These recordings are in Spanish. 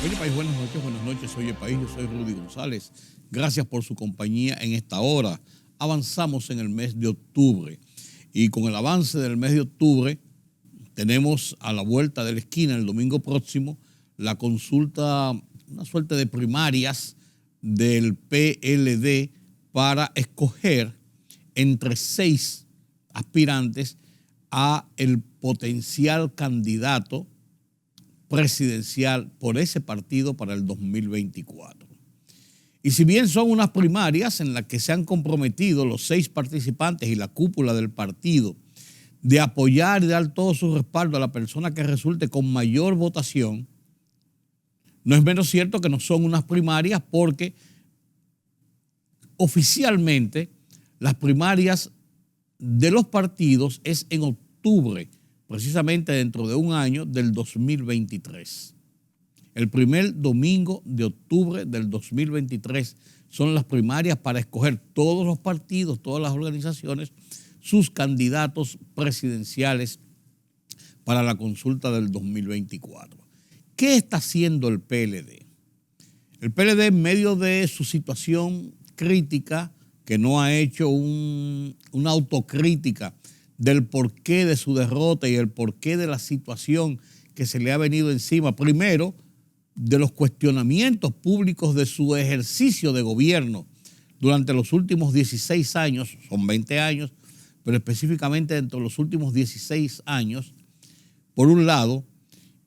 Oye, país, buenas noches, oye, país, yo soy Rudy González. Gracias por su compañía en esta hora. Avanzamos en el mes de octubre y con el avance del mes de octubre tenemos a la vuelta de la esquina el domingo próximo la consulta, una suerte de primarias del PLD para escoger entre 6 aspirantes a el potencial candidato presidencial por ese partido para el 2024. Y si bien son unas primarias en las que se han comprometido los 6 participantes y la cúpula del partido de apoyar y dar todo su respaldo a la persona que resulte con mayor votación, no es menos cierto que no son unas primarias porque oficialmente las primarias de los partidos es en octubre, precisamente dentro de un año del 2023. El primer domingo de octubre del 2023 son las primarias para escoger todos los partidos, todas las organizaciones, sus candidatos presidenciales para la consulta del 2024. ¿Qué está haciendo el PLD? El PLD, en medio de su situación crítica, que no ha hecho una autocrítica del porqué de su derrota y el porqué de la situación que se le ha venido encima. Primero, de los cuestionamientos públicos de su ejercicio de gobierno durante los últimos 16 años, son 20 años, pero específicamente dentro de los últimos 16 años, por un lado,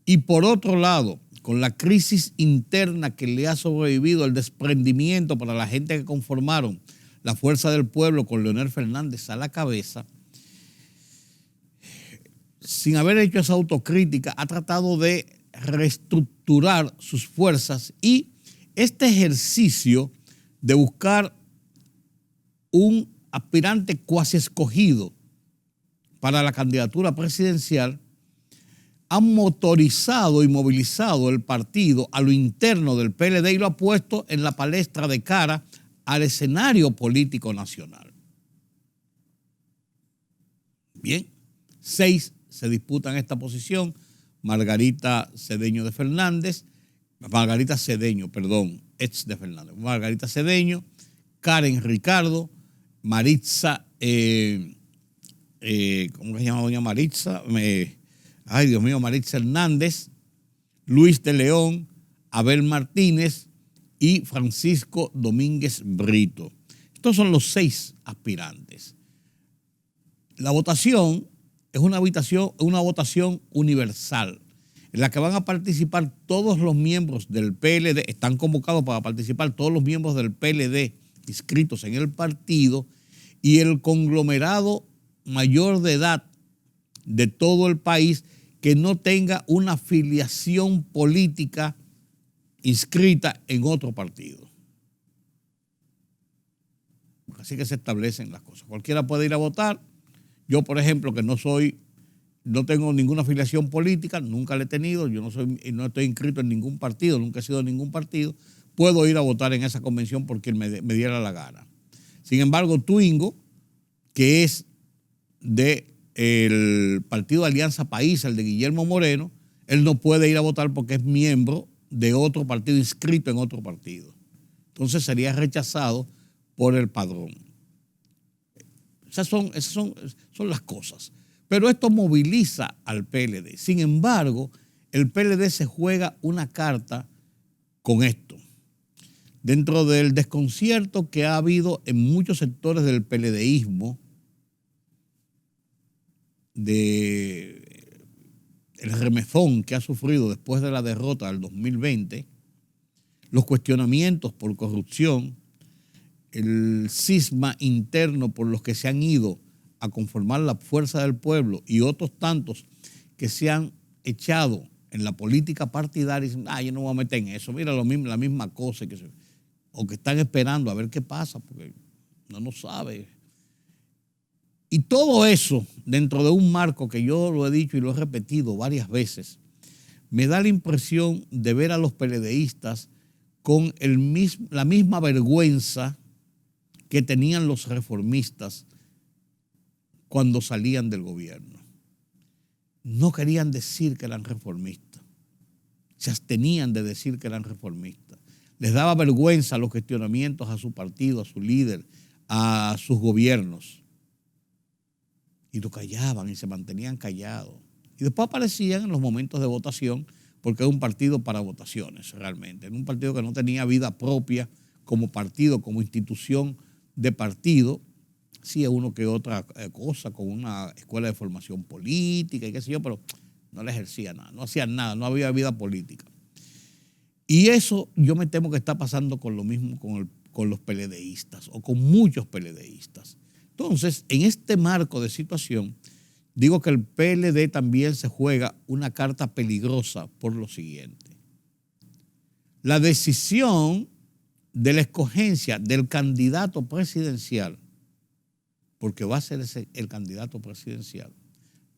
y por otro lado, con la crisis interna que le ha sobrevivido el desprendimiento para la gente que conformaron la Fuerza del Pueblo con Leonel Fernández a la cabeza, sin haber hecho esa autocrítica, ha tratado de reestructurar sus fuerzas y este ejercicio de buscar un aspirante cuasi escogido para la candidatura presidencial ha motorizado y movilizado el partido a lo interno del PLD y lo ha puesto en la palestra de cara al escenario político nacional. Bien, 6 se disputan esta posición: Margarita Cedeño, Karen Ricardo, Maritza, ¿cómo se llama doña Maritza? Maritza Hernández, Luis de León, Abel Martínez y Francisco Domínguez Brito. Estos son los 6 aspirantes. La votación es una votación universal en la que van a participar todos los miembros del PLD, están convocados para participar todos los miembros del PLD inscritos en el partido y el conglomerado mayor de edad de todo el país que no tenga una afiliación política inscrita en otro partido. Así que se establecen las cosas. Cualquiera puede ir a votar. Yo, por ejemplo, que no tengo ninguna afiliación política, nunca la he tenido, no estoy inscrito en ningún partido, nunca he sido de ningún partido, puedo ir a votar en esa convención porque me diera la gana. Sin embargo, Twingo, que es del Partido Alianza País, el de Guillermo Moreno, él no puede ir a votar porque es miembro de otro partido, inscrito en otro partido. Entonces sería rechazado por el padrón. Esas son las cosas. Pero esto moviliza al PLD. Sin embargo, el PLD se juega una carta con esto. Dentro del desconcierto que ha habido en muchos sectores del PLDismo, el remezón que ha sufrido después de la derrota del 2020, los cuestionamientos por corrupción, el cisma interno por los que se han ido a conformar la Fuerza del Pueblo y otros tantos que se han echado en la política partidaria y dicen, yo no me voy a meter en eso, mira la misma cosa, o que están esperando a ver qué pasa, porque no sabe. Y todo eso dentro de un marco que yo lo he dicho y lo he repetido varias veces, me da la impresión de ver a los PLDistas con la misma vergüenza que tenían los reformistas cuando salían del gobierno. No querían decir que eran reformistas. se abstenían de decir que eran reformistas. Les daba vergüenza los cuestionamientos a su partido, a su líder, a sus gobiernos. Y lo callaban y se mantenían callados. Y después aparecían en los momentos de votación, porque era un partido para votaciones realmente. Era un partido que no tenía vida propia como partido, como institución de partido. Sí, uno que otra cosa, con una escuela de formación política y qué sé yo, pero no le ejercía nada, no hacían nada, no había vida política. Y eso yo me temo que está pasando con lo mismo con los PLDistas o con muchos PLDistas. Entonces, en este marco de situación, digo que el PLD también se juega una carta peligrosa por lo siguiente. La decisión de la escogencia del candidato presidencial, porque va a ser el candidato presidencial,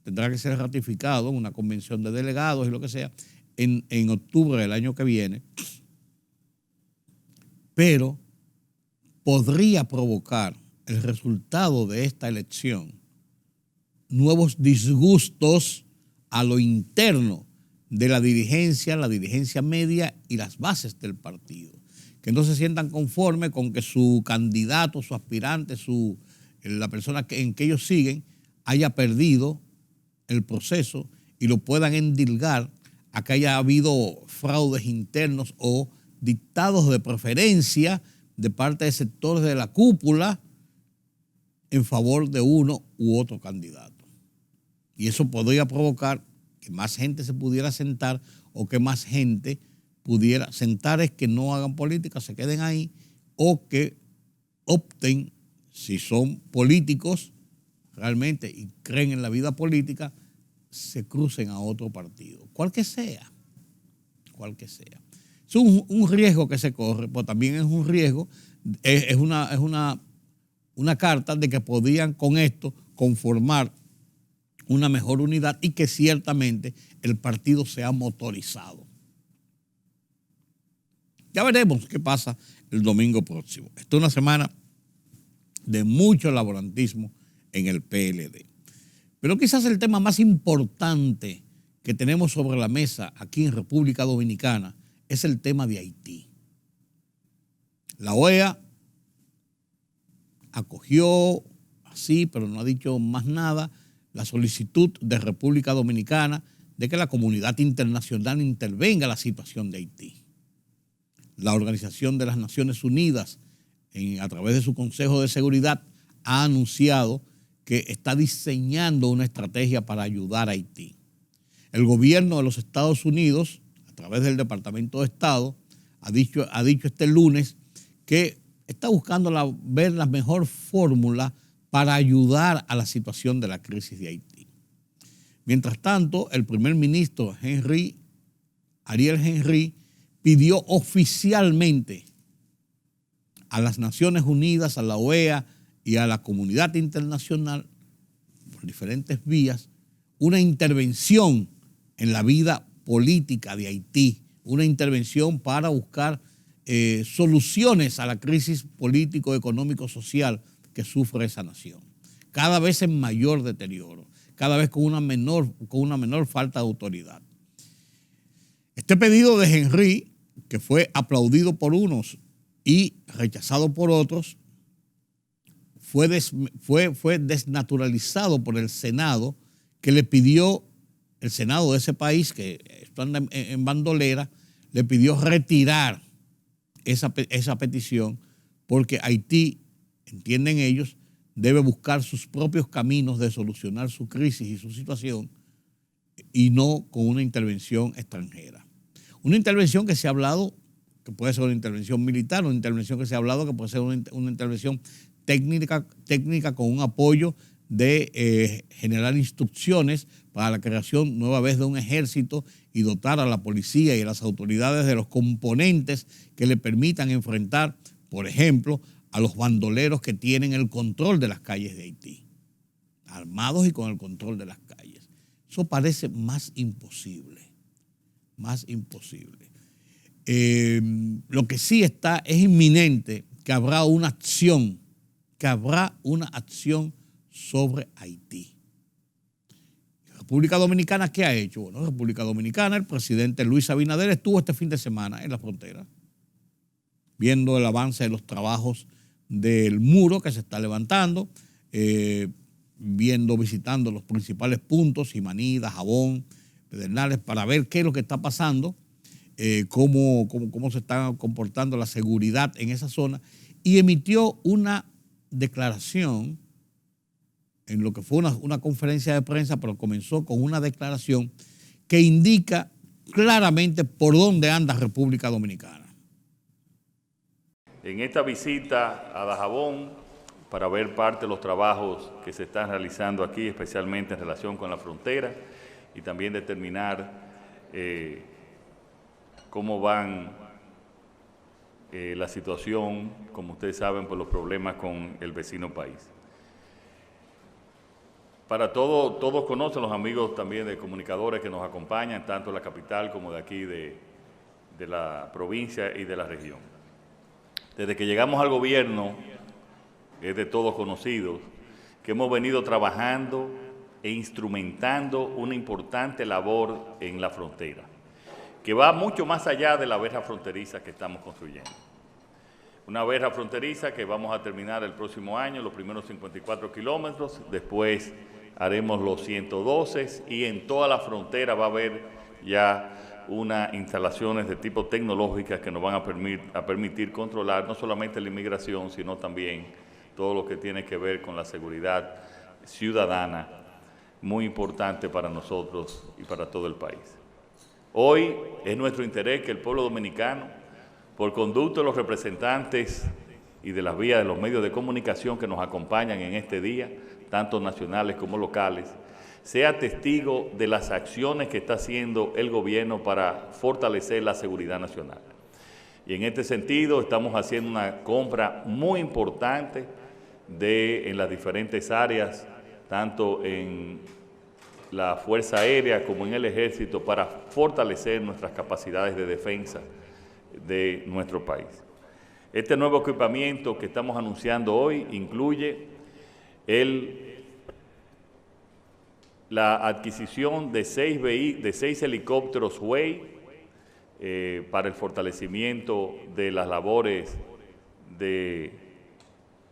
tendrá que ser ratificado en una convención de delegados y lo que sea, en octubre del año que viene, pero podría provocar el resultado de esta elección nuevos disgustos a lo interno de la dirigencia media y las bases del partido, que no se sientan conformes con que su candidato, su aspirante, la persona en que ellos siguen haya perdido el proceso y lo puedan endilgar a que haya habido fraudes internos o dictados de preferencia de parte de sectores de la cúpula en favor de uno u otro candidato. Y eso podría provocar que más gente se pudiera sentar o que más gente pudiera sentar, es que no hagan política, se queden ahí, o que opten, si son políticos realmente y creen en la vida política, se crucen a otro partido, cual que sea. Es un riesgo que se corre, pero también es un riesgo, es una carta de que podían con esto conformar una mejor unidad y que ciertamente el partido sea motorizado. Ya veremos qué pasa el domingo próximo. Esta es una semana de mucho laborantismo en el PLD. Pero quizás el tema más importante que tenemos sobre la mesa aquí en República Dominicana es el tema de Haití. La OEA acogió así, pero no ha dicho más nada, la solicitud de República Dominicana de que la comunidad internacional intervenga en la situación de Haití. La Organización de las Naciones Unidas, a través de su Consejo de Seguridad, ha anunciado que está diseñando una estrategia para ayudar a Haití. El gobierno de los Estados Unidos, a través del Departamento de Estado, ha dicho este lunes que está buscando ver la mejor fórmula para ayudar a la situación de la crisis de Haití. Mientras tanto, el primer ministro Ariel Henry, pidió oficialmente a las Naciones Unidas, a la OEA y a la comunidad internacional, por diferentes vías, una intervención en la vida política de Haití, una intervención para buscar soluciones a la crisis político, económico, social que sufre esa nación. Cada vez en mayor deterioro, cada vez con una menor falta de autoridad. Este pedido de Henry, que fue aplaudido por unos y rechazado por otros, fue desnaturalizado por el Senado, que le pidió, el Senado de ese país, que está en bandolera, le pidió retirar esa petición, porque Haití, entienden ellos, debe buscar sus propios caminos de solucionar su crisis y su situación y no con una intervención extranjera. Una intervención que se ha hablado que puede ser una intervención militar, una intervención que se ha hablado que puede ser una intervención técnica con un apoyo de generar instrucciones para la creación nueva vez de un ejército y dotar a la policía y a las autoridades de los componentes que le permitan enfrentar, por ejemplo, a los bandoleros que tienen el control de las calles de Haití, armados y con el control de las calles. Eso parece más imposible. Lo que sí es inminente que habrá una acción sobre Haití. República Dominicana, ¿qué ha hecho? Bueno, República Dominicana, el presidente Luis Abinader estuvo este fin de semana en la frontera, viendo el avance de los trabajos del muro que se está levantando, visitando los principales puntos, Jimaní, Dajabón, Pedernales, para ver qué es lo que está pasando, cómo se está comportando la seguridad en esa zona, y emitió una declaración en lo que fue una conferencia de prensa, pero comenzó con una declaración que indica claramente por dónde anda República Dominicana. En esta visita a Dajabón, para ver parte de los trabajos que se están realizando aquí, especialmente en relación con la frontera, y también determinar cómo van la situación, como ustedes saben, por los problemas con el vecino país. Para todos conocen, los amigos también de comunicadores que nos acompañan, tanto de la capital como de aquí de la provincia y de la región. Desde que llegamos al gobierno, es de todos conocidos, que hemos venido trabajando e instrumentando una importante labor en la frontera, que va mucho más allá de la verja fronteriza que estamos construyendo. Una verja fronteriza que vamos a terminar el próximo año, los primeros 54 kilómetros, después haremos los 112 y en toda la frontera va a haber ya unas instalaciones de tipo tecnológicas que nos van a permitir controlar no solamente la inmigración, sino también todo lo que tiene que ver con la seguridad ciudadana, muy importante para nosotros y para todo el país. Hoy es nuestro interés que el pueblo dominicano, por conducto de los representantes y de las vías de los medios de comunicación que nos acompañan en este día, tanto nacionales como locales, sea testigo de las acciones que está haciendo el gobierno para fortalecer la seguridad nacional. Y en este sentido estamos haciendo una compra muy importante en las diferentes áreas, tanto en la Fuerza Aérea como en el Ejército, para fortalecer nuestras capacidades de defensa de nuestro país. Este nuevo equipamiento que estamos anunciando hoy incluye la adquisición de 6 helicópteros Huey para el fortalecimiento de las labores de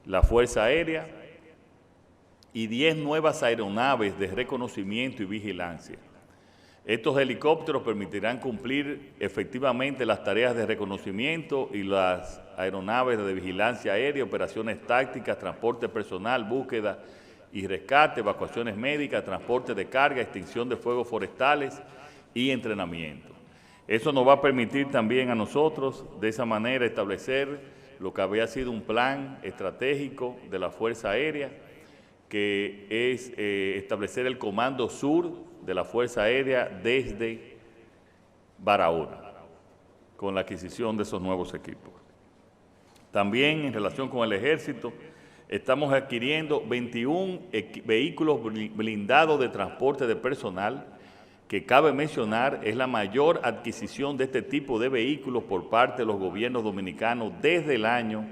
la Fuerza Aérea y 10 nuevas aeronaves de reconocimiento y vigilancia. Estos helicópteros permitirán cumplir efectivamente las tareas de reconocimiento y las aeronaves de vigilancia aérea, operaciones tácticas, transporte personal, búsqueda y rescate, evacuaciones médicas, transporte de carga, extinción de fuegos forestales y entrenamiento. Eso nos va a permitir también a nosotros, de esa manera, establecer lo que había sido un plan estratégico de la Fuerza Aérea, que es establecer el Comando Sur de la Fuerza Aérea desde Barahona, con la adquisición de esos nuevos equipos. También en relación con el Ejército, estamos adquiriendo 21 vehículos blindados de transporte de personal, que cabe mencionar es la mayor adquisición de este tipo de vehículos por parte de los gobiernos dominicanos desde el año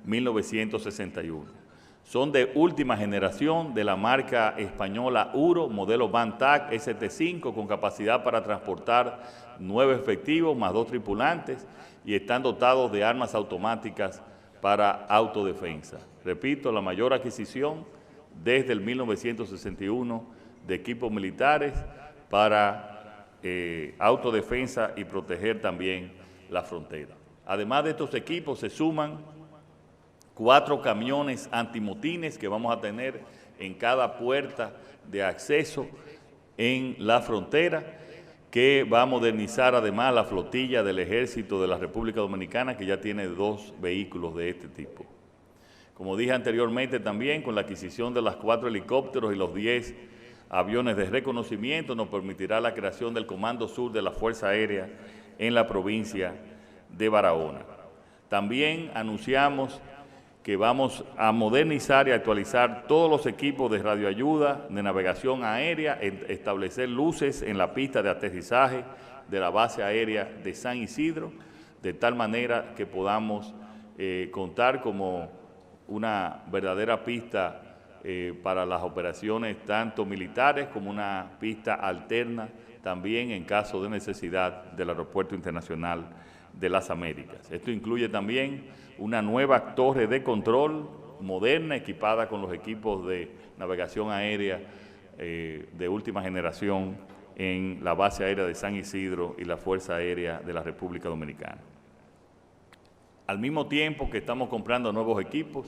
1961. Son de última generación de la marca española Uro, modelo Bantac ST5, con capacidad para transportar 9 efectivos más 2 tripulantes y están dotados de armas automáticas para autodefensa. Repito, la mayor adquisición desde el 1961 de equipos militares para autodefensa y proteger también la frontera. Además de estos equipos se suman 4 camiones antimotines que vamos a tener en cada puerta de acceso en la frontera, que va a modernizar además la flotilla del Ejército de la República Dominicana, que ya tiene 2 vehículos de este tipo. Como dije anteriormente también, con la adquisición de los 4 helicópteros y los 10 aviones de reconocimiento, nos permitirá la creación del Comando Sur de la Fuerza Aérea en la provincia de Barahona. También anunciamos que vamos a modernizar y actualizar todos los equipos de radioayuda, de navegación aérea, establecer luces en la pista de aterrizaje de la base aérea de San Isidro, de tal manera que podamos contar como una verdadera pista para las operaciones tanto militares como una pista alterna también en caso de necesidad del Aeropuerto Internacional de las Américas. Esto incluye también una nueva torre de control moderna equipada con los equipos de navegación aérea de última generación en la base aérea de San Isidro y la Fuerza Aérea de la República Dominicana. Al mismo tiempo que estamos comprando nuevos equipos,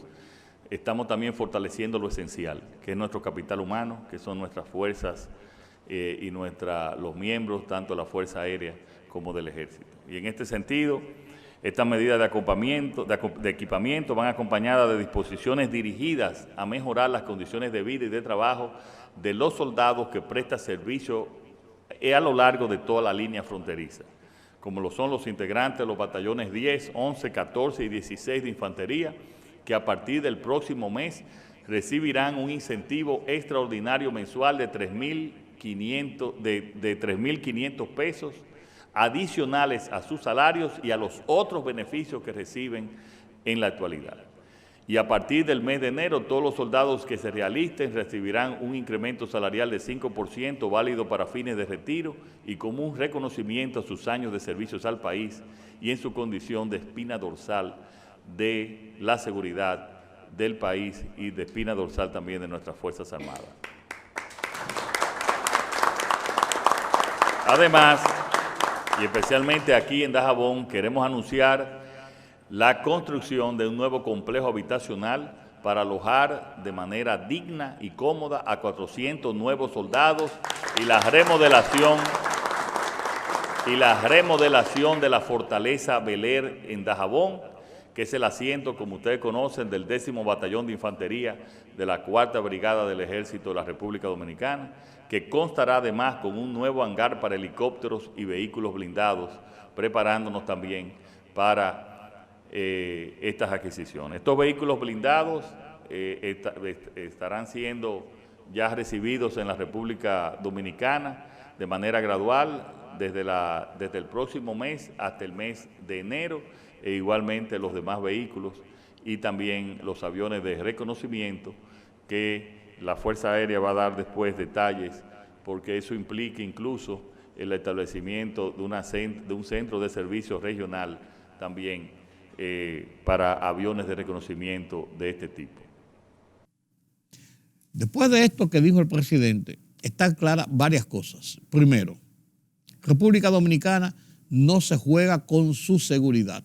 estamos también fortaleciendo lo esencial, que es nuestro capital humano, que son nuestras fuerzas y los miembros, tanto de la Fuerza Aérea como del Ejército. Y en este sentido, estas medidas de equipamiento van acompañadas de disposiciones dirigidas a mejorar las condiciones de vida y de trabajo de los soldados que prestan servicio a lo largo de toda la línea fronteriza, como lo son los integrantes de los batallones 10, 11, 14 y 16 de infantería, que a partir del próximo mes recibirán un incentivo extraordinario mensual de 3.500 pesos adicionales a sus salarios y a los otros beneficios que reciben en la actualidad. Y a partir del mes de enero, todos los soldados que se realisten recibirán un incremento salarial de 5% válido para fines de retiro y como un reconocimiento a sus años de servicios al país y en su condición de espina dorsal de la seguridad del país y de espina dorsal también de nuestras Fuerzas Armadas. Además, y especialmente aquí en Dajabón, queremos anunciar la construcción de un nuevo complejo habitacional para alojar de manera digna y cómoda a 400 nuevos soldados y la remodelación de la Fortaleza Beler en Dajabón, que es el asiento, como ustedes conocen, del 10º Batallón de Infantería de la 4ª Brigada del Ejército de la República Dominicana, que constará además con un nuevo hangar para helicópteros y vehículos blindados, preparándonos también para estas adquisiciones. Estos vehículos blindados estarán siendo ya recibidos en la República Dominicana de manera gradual desde el próximo mes hasta el mes de enero, e igualmente los demás vehículos y también los aviones de reconocimiento que la Fuerza Aérea va a dar después detalles, porque eso implica incluso el establecimiento de un centro de servicio regional también para aviones de reconocimiento de este tipo. Después de esto que dijo el presidente, están claras varias cosas. Primero, República Dominicana no se juega con su seguridad.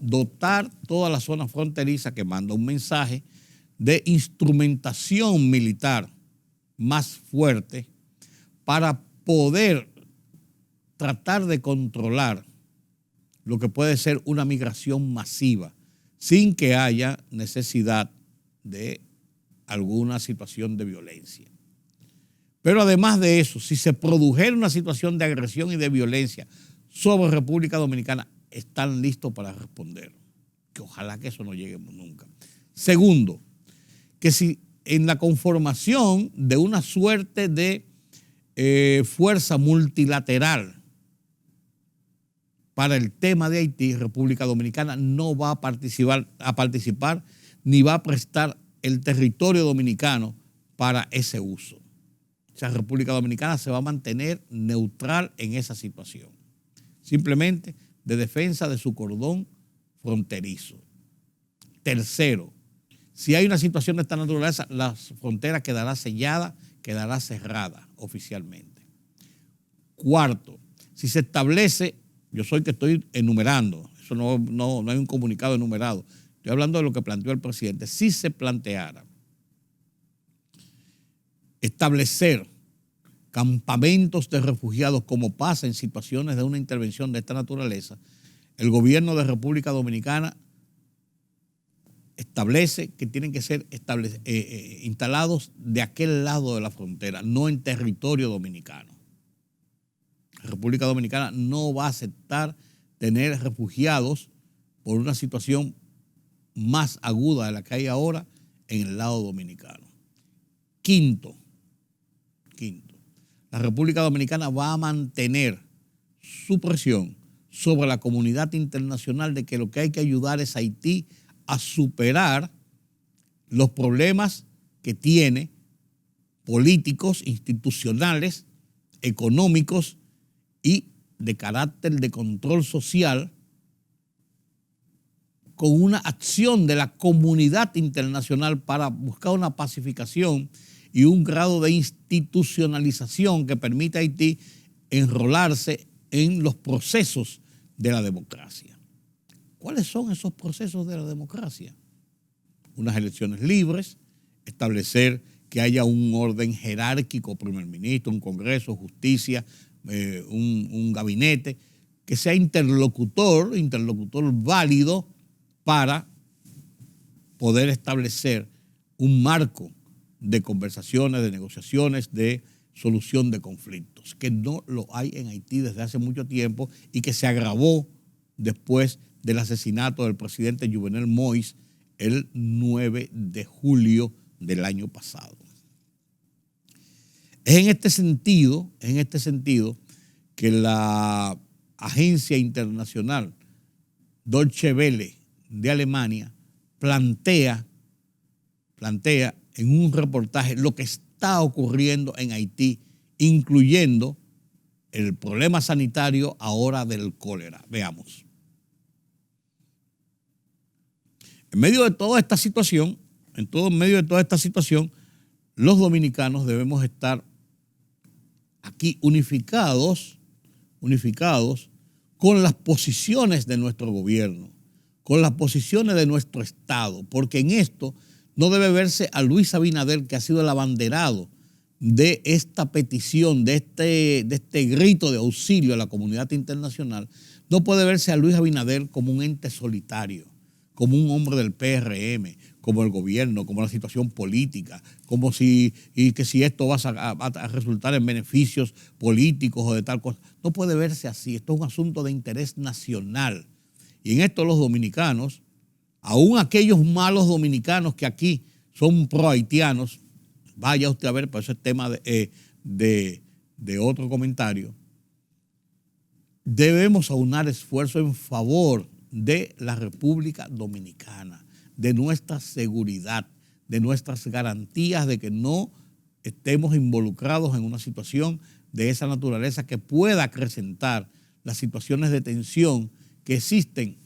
Dotar toda la zona fronteriza, que manda un mensaje de instrumentación militar más fuerte para poder tratar de controlar lo que puede ser una migración masiva sin que haya necesidad de alguna situación de violencia. Pero además de eso, si se produjera una situación de agresión y de violencia sobre República Dominicana, están listos para responder. Que ojalá que eso no lleguemos nunca. Segundo, que si en la conformación de una suerte de fuerza multilateral para el tema de Haití, República Dominicana no va a participar ni va a prestar el territorio dominicano para ese uso. O sea, República Dominicana se va a mantener neutral en esa situación. Simplemente de defensa de su cordón fronterizo. Tercero, si hay una situación de esta naturaleza, la frontera quedará sellada, quedará cerrada oficialmente. Cuarto, si se establece, yo soy que estoy enumerando, eso no hay un comunicado enumerado, estoy hablando de lo que planteó el presidente, si se planteara establecer campamentos de refugiados como pasa en situaciones de una intervención de esta naturaleza, el gobierno de República Dominicana establece que tienen que ser instalados de aquel lado de la frontera, no en territorio dominicano. La República Dominicana no va a aceptar tener refugiados por una situación más aguda de la que hay ahora en el lado dominicano. Quinto, la República Dominicana va a mantener su presión sobre la comunidad internacional de que lo que hay que ayudar es a Haití a superar los problemas que tiene políticos, institucionales, económicos y de carácter de control social, con una acción de la comunidad internacional para buscar una pacificación y un grado de institucionalización que permita a Haití enrolarse en los procesos de la democracia. ¿Cuáles son esos procesos de la democracia? Unas elecciones libres, establecer que haya un orden jerárquico, primer ministro, un congreso, justicia, un gabinete, que sea interlocutor válido para poder establecer un marco de conversaciones, de negociaciones, de solución de conflictos, que no lo hay en Haití desde hace mucho tiempo y que se agravó después del asesinato del presidente Jovenel Moïse el 9 de julio del año pasado. Es en este sentido que la agencia internacional Deutsche Welle de Alemania plantea en un reportaje lo que está ocurriendo en Haití, incluyendo el problema sanitario ahora del cólera. Veamos. En medio de toda esta situación, los dominicanos debemos estar aquí unificados con las posiciones de nuestro gobierno, con las posiciones de nuestro Estado, porque en esto no debe verse a Luis Abinader, que ha sido el abanderado de esta petición, de este grito de auxilio a la comunidad internacional. No puede verse a Luis Abinader como un ente solitario, como un hombre del PRM, como el gobierno, como la situación política, como si esto va a resultar en beneficios políticos o de tal cosa. No puede verse así. Esto es un asunto de interés nacional. Y en esto los dominicanos, aún aquellos malos dominicanos que aquí son pro-haitianos, vaya usted a ver, pero eso es tema de otro comentario, debemos aunar esfuerzo en favor de la República Dominicana, de nuestra seguridad, de nuestras garantías de que no estemos involucrados en una situación de esa naturaleza que pueda acrecentar las situaciones de tensión que existen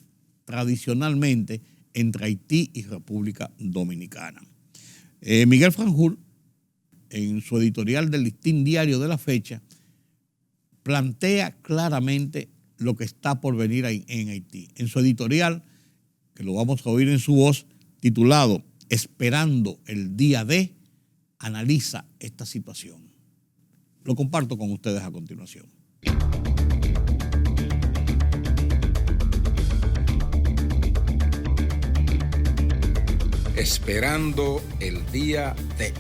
tradicionalmente entre Haití y República Dominicana. Miguel Franjul, en su editorial del Listín Diario de la fecha, plantea claramente lo que está por venir en Haití. En su editorial, que lo vamos a oír en su voz, titulado Esperando el día D, analiza esta situación. Lo comparto con ustedes a continuación. Esperando el día D.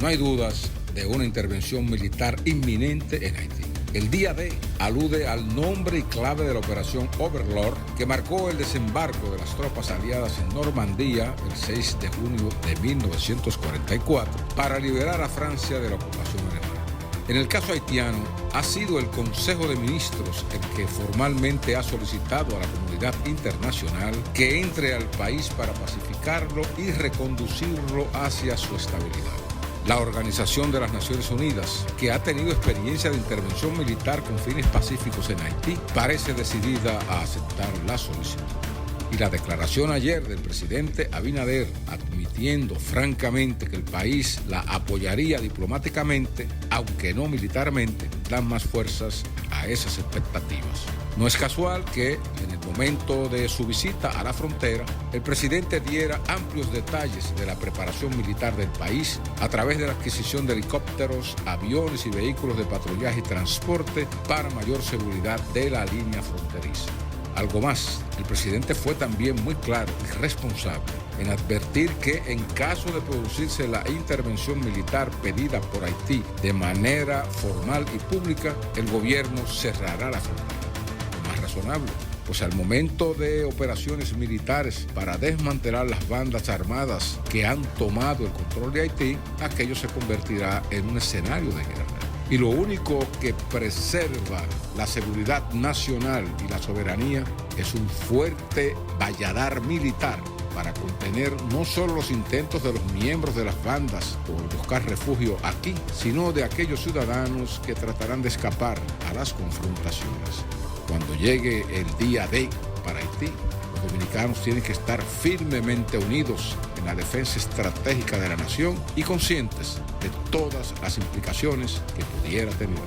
No hay dudas de una intervención militar inminente en Haití. El día D alude al nombre y clave de la operación Overlord, que marcó el desembarco de las tropas aliadas en Normandía el 6 de junio de 1944 para liberar a Francia de la ocupación alemana. En el caso haitiano, ha sido el Consejo de Ministros el que formalmente ha solicitado a la comunidad internacional que entre al país para pacificarlo y reconducirlo hacia su estabilidad. La Organización de las Naciones Unidas, que ha tenido experiencia de intervención militar con fines pacíficos en Haití, parece decidida a aceptar la solicitud. Y la declaración ayer del presidente Abinader, admitiendo francamente que el país la apoyaría diplomáticamente, aunque no militarmente, dan más fuerzas a esas expectativas. No es casual que, en el momento de su visita a la frontera, el presidente diera amplios detalles de la preparación militar del país a través de la adquisición de helicópteros, aviones y vehículos de patrullaje y transporte para mayor seguridad de la línea fronteriza. Algo más, el presidente fue también muy claro y responsable en advertir que en caso de producirse la intervención militar pedida por Haití de manera formal y pública, el gobierno cerrará la frontera. Lo más razonable, pues al momento de operaciones militares para desmantelar las bandas armadas que han tomado el control de Haití, aquello se convertirá en un escenario de guerra. Y lo único que preserva la seguridad nacional y la soberanía es un fuerte valladar militar para contener no solo los intentos de los miembros de las bandas por buscar refugio aquí, sino de aquellos ciudadanos que tratarán de escapar a las confrontaciones. Cuando llegue el día D para Haití, los dominicanos tienen que estar firmemente unidos en la defensa estratégica de la nación y conscientes de todas las implicaciones que pudiera tener.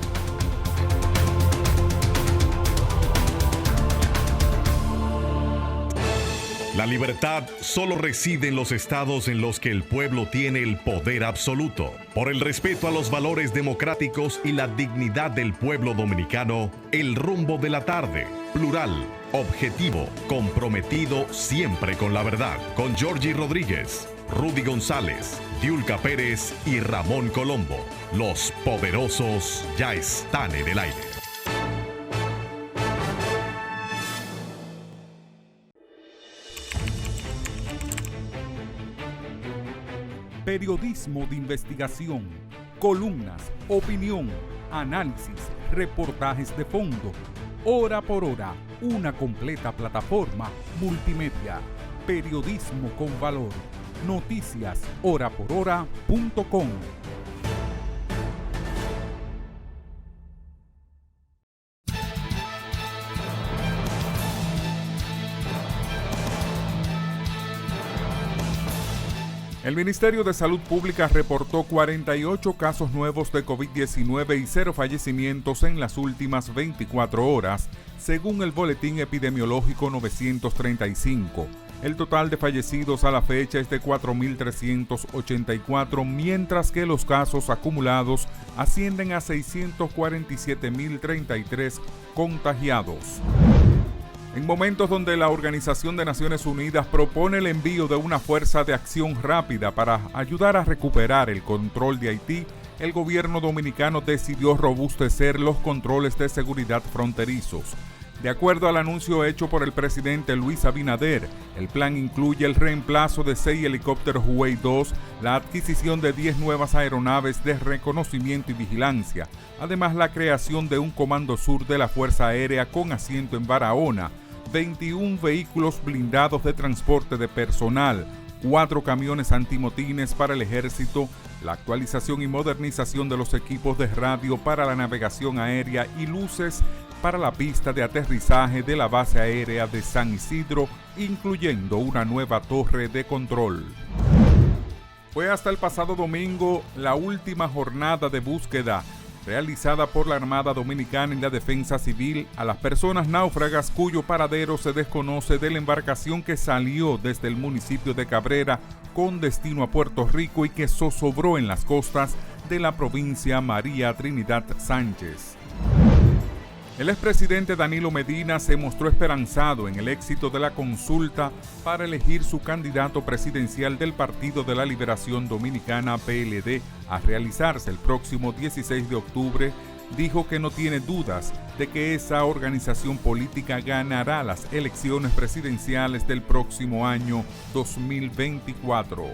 La libertad solo reside en los estados en los que el pueblo tiene el poder absoluto. Por el respeto a los valores democráticos y la dignidad del pueblo dominicano, El Rumbo de la Tarde, plural, objetivo, comprometido siempre con la verdad. Con Georgie Rodríguez, Rudy González, Diulca Pérez y Ramón Colombo. Los poderosos ya están en el aire. Periodismo de investigación, columnas, opinión, análisis, reportajes de fondo. Hora por hora, una completa plataforma multimedia. Periodismo con valor. Noticias horaporhora.com. El Ministerio de Salud Pública reportó 48 casos nuevos de COVID-19 y 0 fallecimientos en las últimas 24 horas, según el Boletín Epidemiológico 935. El total de fallecidos a la fecha es de 4.384, mientras que los casos acumulados ascienden a 647.033 contagiados. En momentos donde la Organización de Naciones Unidas propone el envío de una fuerza de acción rápida para ayudar a recuperar el control de Haití, el gobierno dominicano decidió robustecer los controles de seguridad fronterizos. De acuerdo al anuncio hecho por el presidente Luis Abinader, el plan incluye el reemplazo de 6 helicópteros Huey 2, la adquisición de 10 nuevas aeronaves de reconocimiento y vigilancia, además la creación de un Comando Sur de la Fuerza Aérea con asiento en Barahona, 21 vehículos blindados de transporte de personal, 4 camiones antimotines para el ejército, la actualización y modernización de los equipos de radio para la navegación aérea y luces para la pista de aterrizaje de la base aérea de San Isidro, incluyendo una nueva torre de control. Fue hasta el pasado domingo la última jornada de búsqueda realizada por la Armada Dominicana y la Defensa Civil a las personas náufragas cuyo paradero se desconoce de la embarcación que salió desde el municipio de Cabrera con destino a Puerto Rico y que zozobró en las costas de la provincia María Trinidad Sánchez. El expresidente Danilo Medina se mostró esperanzado en el éxito de la consulta para elegir su candidato presidencial del Partido de la Liberación Dominicana, PLD, a realizarse el próximo 16 de octubre. Dijo que no tiene dudas de que esa organización política ganará las elecciones presidenciales del próximo año 2024.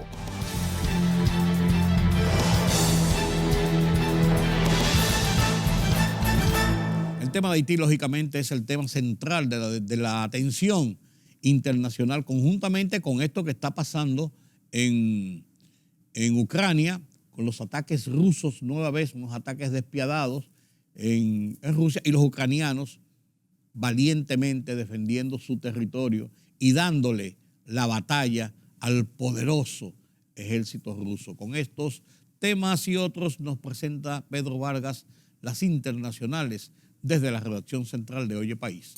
El tema de Haití, lógicamente, es el tema central de la atención internacional, conjuntamente con esto que está pasando en Ucrania, con los ataques rusos, nueva vez, unos ataques despiadados en Rusia, y los ucranianos valientemente defendiendo su territorio y dándole la batalla al poderoso ejército ruso. Con estos temas y otros nos presenta Pedro Vargas las internacionales desde la redacción central de Oye País.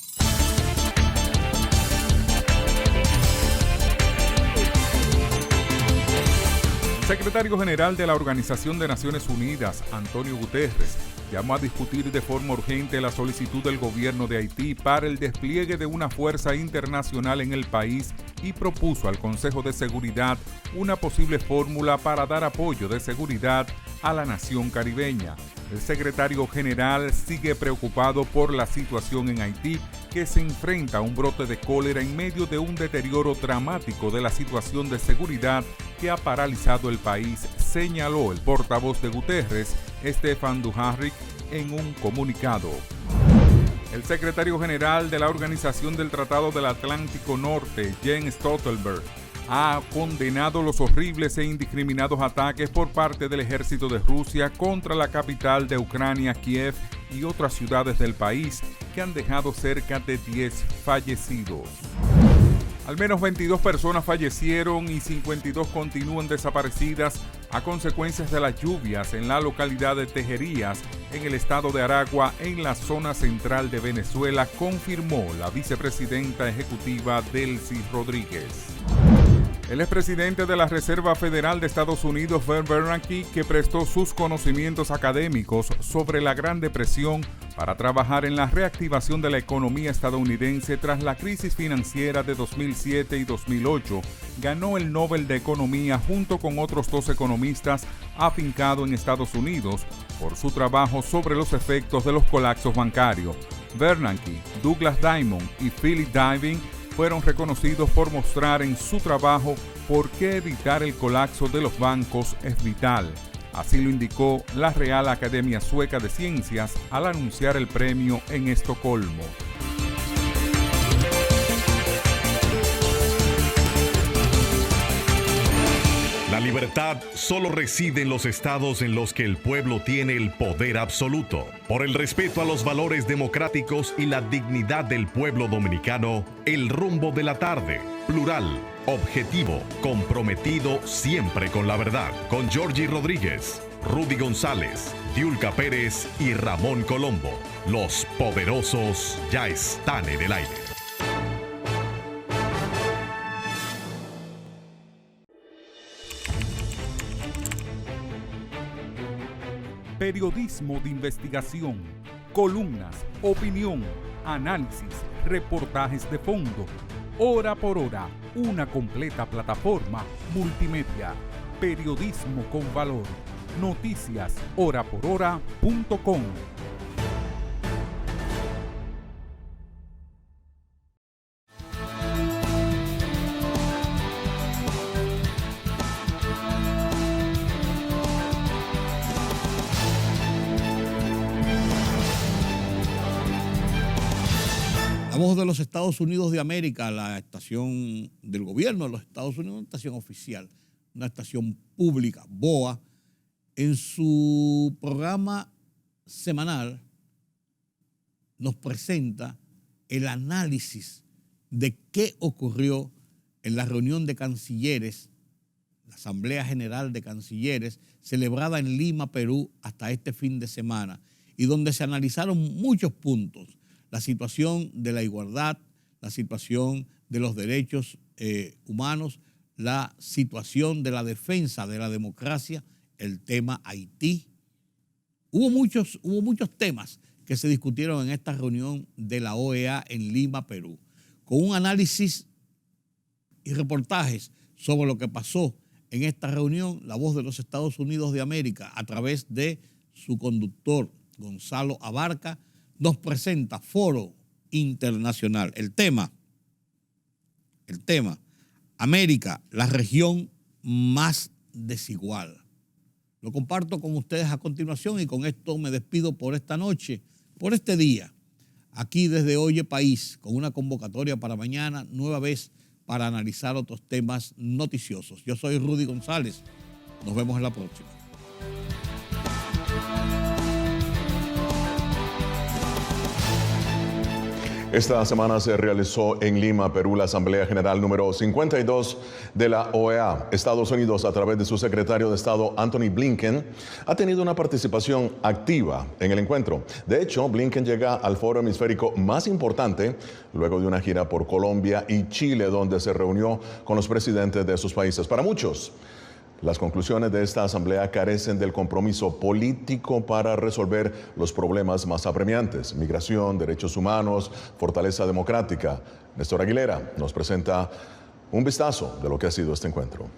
El secretario general de la Organización de Naciones Unidas, Antonio Guterres, llamó a discutir de forma urgente la solicitud del gobierno de Haití para el despliegue de una fuerza internacional en el país y propuso al Consejo de Seguridad una posible fórmula para dar apoyo de seguridad a la nación caribeña. El secretario general sigue preocupado por la situación en Haití, que se enfrenta a un brote de cólera en medio de un deterioro dramático de la situación de seguridad que ha paralizado el país, señaló el portavoz de Guterres, Stefan Dujarric, en un comunicado. El secretario general de la Organización del Tratado del Atlántico Norte, Jens Stoltenberg, ha condenado los horribles e indiscriminados ataques por parte del ejército de Rusia contra la capital de Ucrania, Kiev, y otras ciudades del país, que han dejado cerca de 10 fallecidos. Al menos 22 personas fallecieron y 52 continúan desaparecidas a consecuencias de las lluvias en la localidad de Tejerías, en el estado de Aragua, en la zona central de Venezuela, confirmó la vicepresidenta ejecutiva Delcy Rodríguez. El expresidente de la Reserva Federal de Estados Unidos, Ben Bernanke, que prestó sus conocimientos académicos sobre la Gran Depresión para trabajar en la reactivación de la economía estadounidense tras la crisis financiera de 2007 y 2008, ganó el Nobel de Economía junto con otros 2 economistas afincados en Estados Unidos por su trabajo sobre los efectos de los colapsos bancarios. Bernanke, Douglas Diamond y Philip Diving fueron reconocidos por mostrar en su trabajo por qué evitar el colapso de los bancos es vital. Así lo indicó la Real Academia Sueca de Ciencias al anunciar el premio en Estocolmo. La libertad solo reside en los estados en los que el pueblo tiene el poder absoluto. Por el respeto a los valores democráticos y la dignidad del pueblo dominicano, el rumbo de la tarde, plural, objetivo, comprometido siempre con la verdad. Con Georgie Rodríguez, Rudy González, Diulca Pérez y Ramón Colombo. Los poderosos ya están en el aire. Periodismo de investigación, columnas, opinión, análisis, reportajes de fondo. Hora por hora, una completa plataforma multimedia. Periodismo con valor. Noticias horaporhora.com. La voz de los Estados Unidos de América, la estación del gobierno de los Estados Unidos, una estación oficial, una estación pública, BOA, en su programa semanal nos presenta el análisis de qué ocurrió en la reunión de cancilleres, la Asamblea General de Cancilleres, celebrada en Lima, Perú, hasta este fin de semana, y donde se analizaron muchos puntos. La situación de la igualdad, la situación de los derechos humanos, la situación de la defensa de la democracia, el tema Haití. Hubo muchos temas que se discutieron en esta reunión de la OEA en Lima, Perú, con un análisis y reportajes sobre lo que pasó en esta reunión. La voz de los Estados Unidos de América, a través de su conductor, Gonzalo Abarca, nos presenta Foro Internacional. El tema, América, la región más desigual. Lo comparto con ustedes a continuación y con esto me despido por esta noche, por este día, aquí desde Oye País, con una convocatoria para mañana, nueva vez para analizar otros temas noticiosos. Yo soy Rudy González. Nos vemos en la próxima. Esta semana se realizó en Lima, Perú, la Asamblea General número 52 de la OEA. Estados Unidos, a través de su secretario de Estado, Anthony Blinken, ha tenido una participación activa en el encuentro. De hecho, Blinken llega al foro hemisférico más importante luego de una gira por Colombia y Chile, donde se reunió con los presidentes de esos países. Para muchos, las conclusiones de esta asamblea carecen del compromiso político para resolver los problemas más apremiantes: migración, derechos humanos, fortaleza democrática. Néstor Aguilera nos presenta un vistazo de lo que ha sido este encuentro.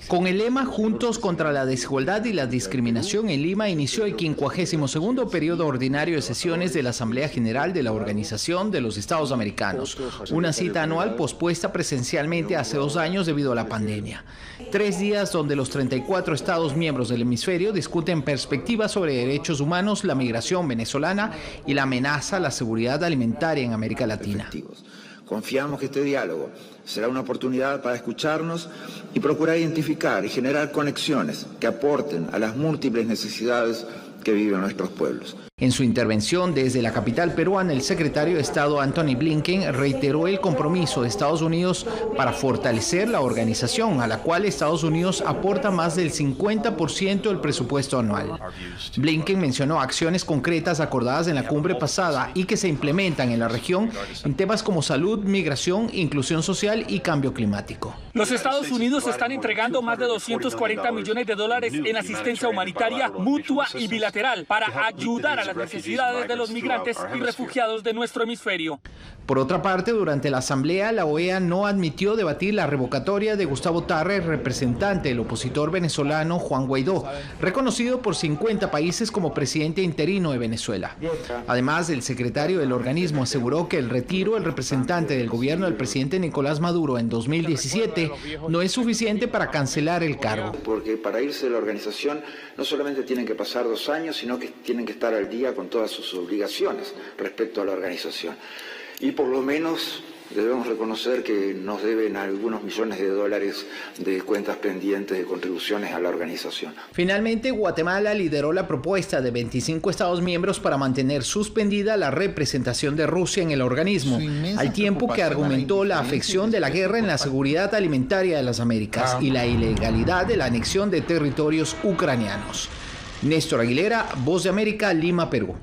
Con el lema Juntos contra la desigualdad y la discriminación, en Lima inició el 52º periodo ordinario de sesiones de la Asamblea General de la Organización de los Estados Americanos, una cita anual pospuesta presencialmente hace 2 años debido a la pandemia. 3 días donde los 34 estados miembros del hemisferio discuten perspectivas sobre derechos humanos, la migración venezolana y la amenaza a la seguridad alimentaria en América Latina. Confiamos que este diálogo será una oportunidad para escucharnos y procurar identificar y generar conexiones que aporten a las múltiples necesidades que viven nuestros pueblos. En su intervención desde la capital peruana, el secretario de Estado Antony Blinken reiteró el compromiso de Estados Unidos para fortalecer la organización, a la cual Estados Unidos aporta más del 50% del presupuesto anual. Blinken mencionó acciones concretas acordadas en la cumbre pasada y que se implementan en la región en temas como salud, migración, inclusión social y cambio climático. Los Estados Unidos están entregando más de $240 millones en asistencia humanitaria mutua y bilateral para ayudar a las necesidades de los migrantes y refugiados de nuestro hemisferio. Por otra parte, durante la asamblea, la OEA no admitió debatir la revocatoria de Gustavo Tarre, representante del opositor venezolano Juan Guaidó, reconocido por 50 países como presidente interino de Venezuela. Además, el secretario del organismo aseguró que el retiro del representante del gobierno del presidente Nicolás Maduro en 2017 no es suficiente para cancelar el cargo. Porque para irse de la organización no solamente tienen que pasar 2 años, sino que tienen que estar al día con todas sus obligaciones respecto a la organización. Y por lo menos debemos reconocer que nos deben algunos millones de dólares de cuentas pendientes de contribuciones a la organización. Finalmente, Guatemala lideró la propuesta de 25 Estados miembros para mantener suspendida la representación de Rusia en el organismo, al tiempo que argumentó la afección de la guerra en la seguridad alimentaria de las Américas y la ilegalidad de la anexión de territorios ucranianos. Néstor Aguilera, Voz de América, Lima, Perú.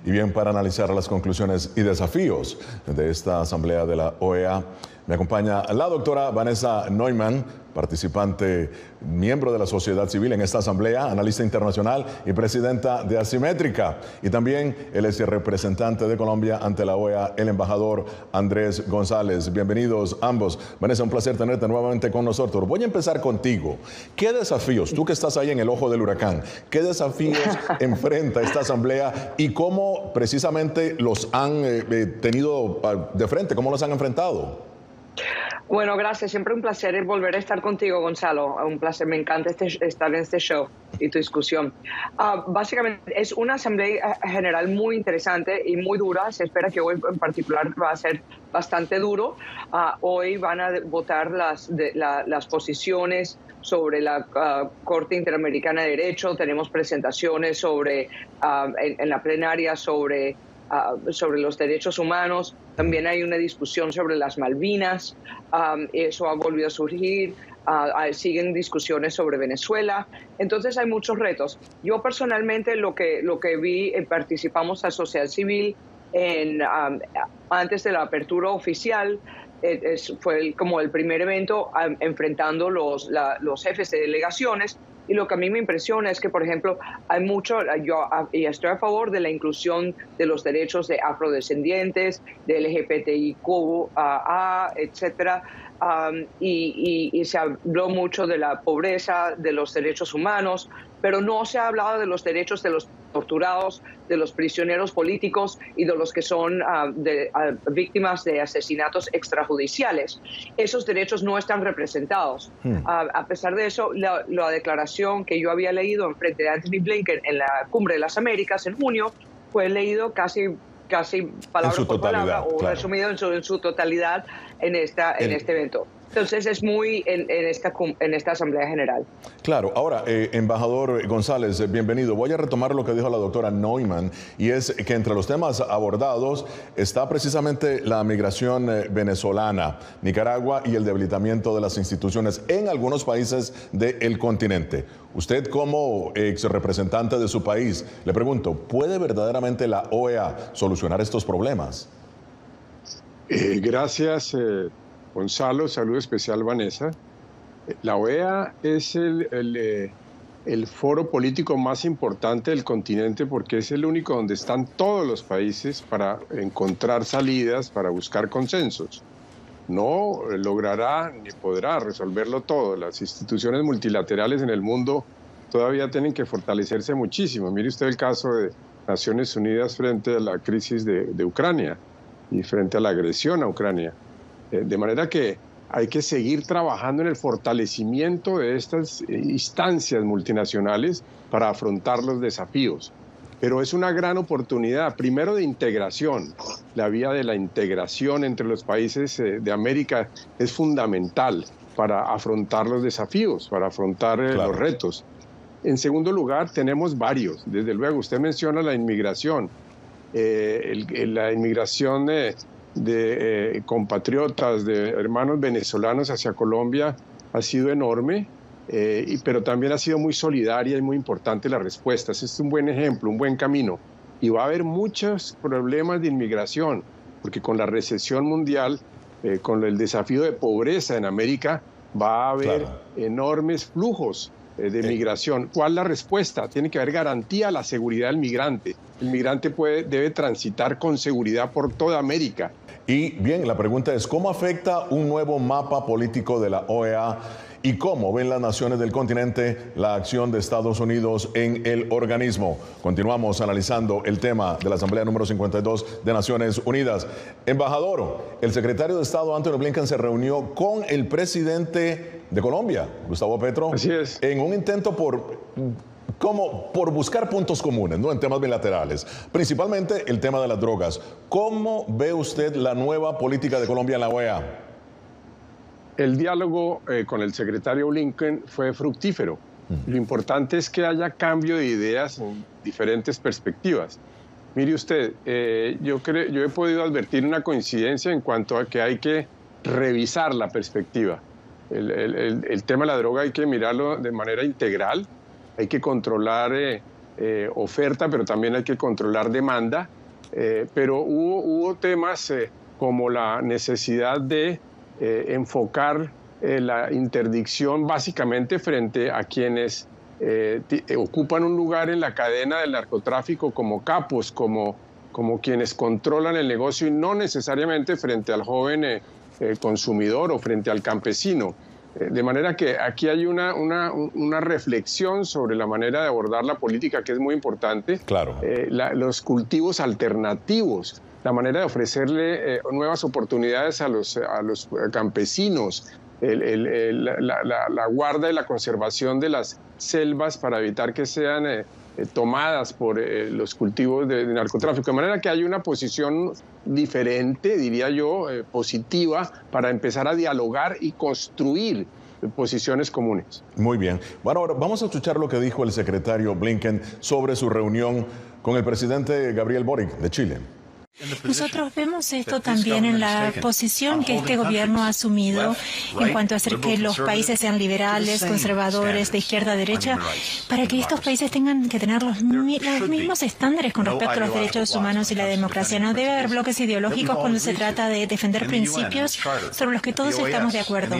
Y bien, para analizar las conclusiones y desafíos de esta asamblea de la OEA, me acompaña la doctora Vanessa Neumann, participante, miembro de la sociedad civil en esta asamblea, analista internacional y presidenta de Asimétrica. Y también él es el representante de Colombia ante la OEA, el embajador Andrés González. Bienvenidos ambos. Vanessa, un placer tenerte nuevamente con nosotros. Voy a empezar contigo. ¿Qué desafíos, tú que estás ahí en el ojo del huracán, qué desafíos enfrenta esta asamblea y cómo precisamente los han tenido de frente, cómo los han enfrentado? Bueno, gracias. Siempre un placer volver a estar contigo, Gonzalo. Un placer. Me encanta estar en este show y tu discusión. Básicamente es una asamblea general muy interesante y muy dura. Se espera que hoy en particular va a ser bastante duro. Hoy van a votar las posiciones sobre la Corte Interamericana de Derecho. Tenemos presentaciones sobre en la plenaria sobre los derechos humanos. También hay una discusión sobre las Malvinas. Eso ha volvido a surgir. Siguen discusiones sobre Venezuela. Entonces hay muchos retos. Yo personalmente lo que vi, participamos a sociedad civil antes de la apertura oficial. Fue como el primer evento enfrentando los jefes de delegaciones. Y lo que a mí me impresiona es que, por ejemplo, hay mucho, yo estoy a favor de la inclusión de los derechos de afrodescendientes, de LGBTIQ+, etcétera, y se habló mucho de la pobreza, de los derechos humanos, pero no se ha hablado de los derechos de los torturados, de los prisioneros políticos y de los que son víctimas de asesinatos extrajudiciales. Esos derechos no están representados. A pesar de eso, la declaración que yo había leído en frente de Antony Blinken en la Cumbre de las Américas en junio fue leído casi palabra por palabra o claro, resumido en su totalidad en este evento. Entonces es muy en esta Asamblea General. Claro. Ahora, embajador González, bienvenido. Voy a retomar lo que dijo la doctora Neumann, y es que entre los temas abordados está precisamente la migración venezolana, Nicaragua y el debilitamiento de las instituciones en algunos países del continente. Usted, como ex representante de su país, le pregunto, ¿puede verdaderamente la OEA solucionar estos problemas? Gracias, Gonzalo. Saludo especial, Vanessa. La OEA es el foro político más importante del continente porque es el único donde están todos los países para encontrar salidas, para buscar consensos. No logrará ni podrá resolverlo todo. Las instituciones multilaterales en el mundo todavía tienen que fortalecerse muchísimo. Mire usted el caso de Naciones Unidas frente a la crisis de Ucrania y frente a la agresión a Ucrania. De manera que hay que seguir trabajando en el fortalecimiento de estas instancias multinacionales para afrontar los desafíos. pero es una gran oportunidad, primero de integración. La vía de la integración entre los países de América es fundamental para afrontar los desafíos, para afrontar los retos. En segundo lugar, tenemos varios. Desde luego, usted menciona la inmigración. La inmigración de compatriotas, de hermanos venezolanos hacia Colombia ha sido enorme, pero también ha sido muy solidaria y muy importante la respuesta. Este es un buen ejemplo, un buen camino. Y va a haber muchos problemas de inmigración, porque con la recesión mundial, con el desafío de pobreza en América, va a haber enormes flujos de migración. ¿Cuál es la respuesta? Tiene que haber garantía a la seguridad del migrante. El migrante debe transitar con seguridad por toda América. Y bien, la pregunta es, ¿cómo afecta un nuevo mapa político de la OEA y cómo ven las naciones del continente la acción de Estados Unidos en el organismo? Continuamos analizando el tema de la Asamblea número 52 de Naciones Unidas. Embajador, el secretario de Estado Antony Blinken se reunió con el presidente de Colombia, Gustavo Petro, así es, en un intento por buscar puntos comunes, ¿no?, en temas bilaterales, principalmente el tema de las drogas. ¿Cómo ve usted la nueva política de Colombia en la OEA? El diálogo con el secretario Blinken fue fructífero. Lo importante es que haya cambio de ideas en diferentes perspectivas. Mire usted, yo he podido advertir una coincidencia en cuanto a que hay que revisar la perspectiva. El tema de la droga hay que mirarlo de manera integral. Hay que controlar oferta, pero también hay que controlar demanda. Pero hubo temas como la necesidad de enfocar la interdicción básicamente frente a quienes ocupan un lugar en la cadena del narcotráfico como capos, como quienes controlan el negocio, y no necesariamente frente al joven consumidor o frente al campesino. De manera que aquí hay una reflexión sobre la manera de abordar la política, que es muy importante. Claro. Los cultivos alternativos, la manera de ofrecerle nuevas oportunidades a los campesinos, la guarda y la conservación de las selvas para evitar que sean tomadas por los cultivos de narcotráfico. De manera que hay una posición diferente, diría yo, positiva, para empezar a dialogar y construir posiciones comunes. Muy bien. Bueno, ahora vamos a escuchar lo que dijo el secretario Blinken sobre su reunión con el presidente Gabriel Boric de Chile. Nosotros vemos esto también en la posición que este gobierno ha asumido en cuanto a hacer que los países sean liberales, conservadores, de izquierda a derecha, para que estos países tengan que tener los mismos estándares con respecto a los derechos humanos y la democracia. No debe haber bloques ideológicos cuando se trata de defender principios sobre los que todos estamos de acuerdo.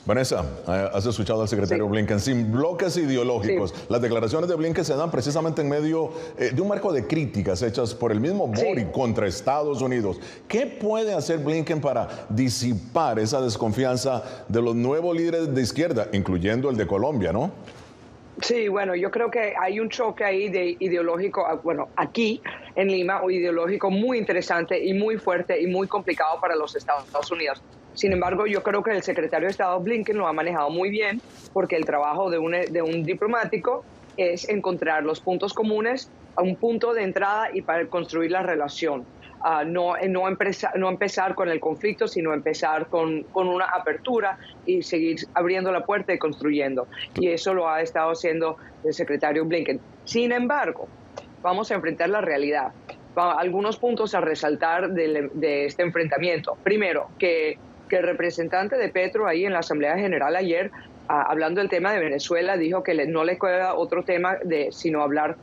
Vanessa, has escuchado al secretario Blinken, sin bloques ideológicos. Sí. Las declaraciones de Blinken se dan precisamente en medio de un marco de críticas hechas por el mismo Boric contra Estados Unidos. ¿Qué puede hacer Blinken para disipar esa desconfianza de los nuevos líderes de izquierda, incluyendo el de Colombia, no? Sí, bueno, yo creo que hay un choque ahí de ideológico, bueno, aquí en Lima, un ideológico muy interesante y muy fuerte y muy complicado para los Estados Unidos. Sin embargo, yo creo que el secretario de Estado Blinken lo ha manejado muy bien, porque el trabajo de un diplomático es encontrar los puntos comunes a un punto de entrada y para construir la relación. No empezar con el conflicto, sino empezar con una apertura y seguir abriendo la puerta y construyendo. Y eso lo ha estado haciendo el secretario Blinken. Sin embargo, vamos a enfrentar la realidad. Algunos puntos a resaltar de este enfrentamiento. Primero, que el representante de Petro ahí en la Asamblea General ayer, hablando del tema de Venezuela, dijo que no le queda otro tema sino hablar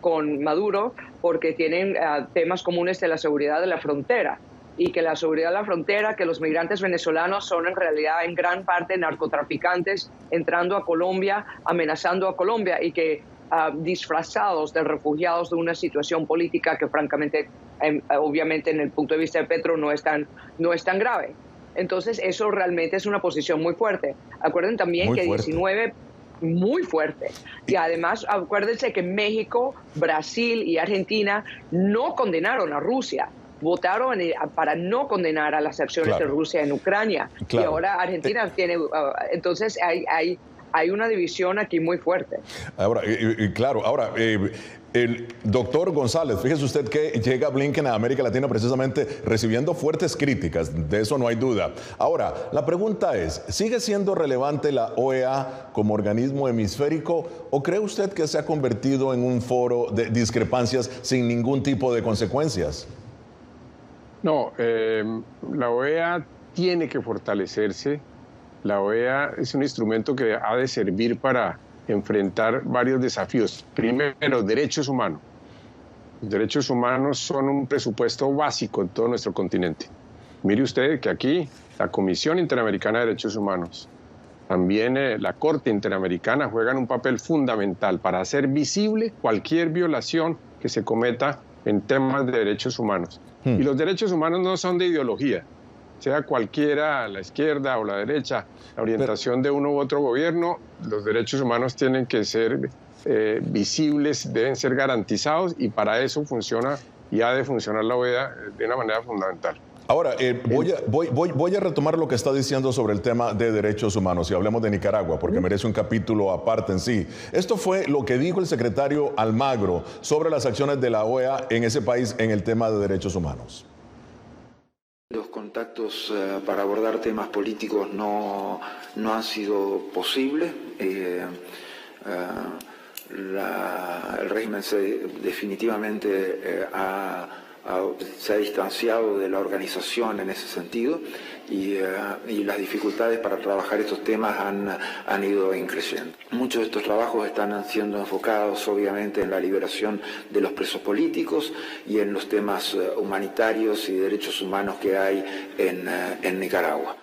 con Maduro, porque tienen temas comunes de la seguridad de la frontera, y que la seguridad de la frontera, que los migrantes venezolanos son en realidad en gran parte narcotraficantes entrando a Colombia, amenazando a Colombia, y que disfrazados de refugiados de una situación política que francamente, obviamente en el punto de vista de Petro no es tan grave. Entonces eso realmente es una posición muy fuerte. Acuerden también que 19... Muy fuerte. Y además, acuérdense que México, Brasil y Argentina no condenaron a Rusia. Votaron para no condenar a las acciones de Rusia en Ucrania. Y ahora Argentina tiene... entonces hay hay una división aquí muy fuerte. Ahora, claro, ahora, el doctor González, fíjese usted que llega Blinken a América Latina precisamente recibiendo fuertes críticas, de eso no hay duda. Ahora, la pregunta es, ¿sigue siendo relevante la OEA como organismo hemisférico o cree usted que se ha convertido en un foro de discrepancias sin ningún tipo de consecuencias? No, la OEA tiene que fortalecerse. La OEA es un instrumento que ha de servir para enfrentar varios desafíos. Primero, derechos humanos. Los derechos humanos son un presupuesto básico en todo nuestro continente. Mire usted que aquí la Comisión Interamericana de Derechos Humanos, también la Corte Interamericana juegan un papel fundamental para hacer visible cualquier violación que se cometa en temas de derechos humanos. Y los derechos humanos no son de ideología, sea cualquiera, la izquierda o la derecha, la orientación de uno u otro gobierno, los derechos humanos tienen que ser visibles, deben ser garantizados y para eso funciona y ha de funcionar la OEA de una manera fundamental. Ahora, voy a retomar lo que está diciendo sobre el tema de derechos humanos y hablemos de Nicaragua porque merece un capítulo aparte en sí. Esto fue lo que dijo el secretario Almagro sobre las acciones de la OEA en ese país en el tema de derechos humanos. Los contactos para abordar temas políticos no han sido posibles. El régimen definitivamente se ha distanciado de la organización en ese sentido y las dificultades para trabajar estos temas han ido increciendo. Muchos de estos trabajos están siendo enfocados obviamente en la liberación de los presos políticos y en los temas humanitarios y derechos humanos que hay en Nicaragua.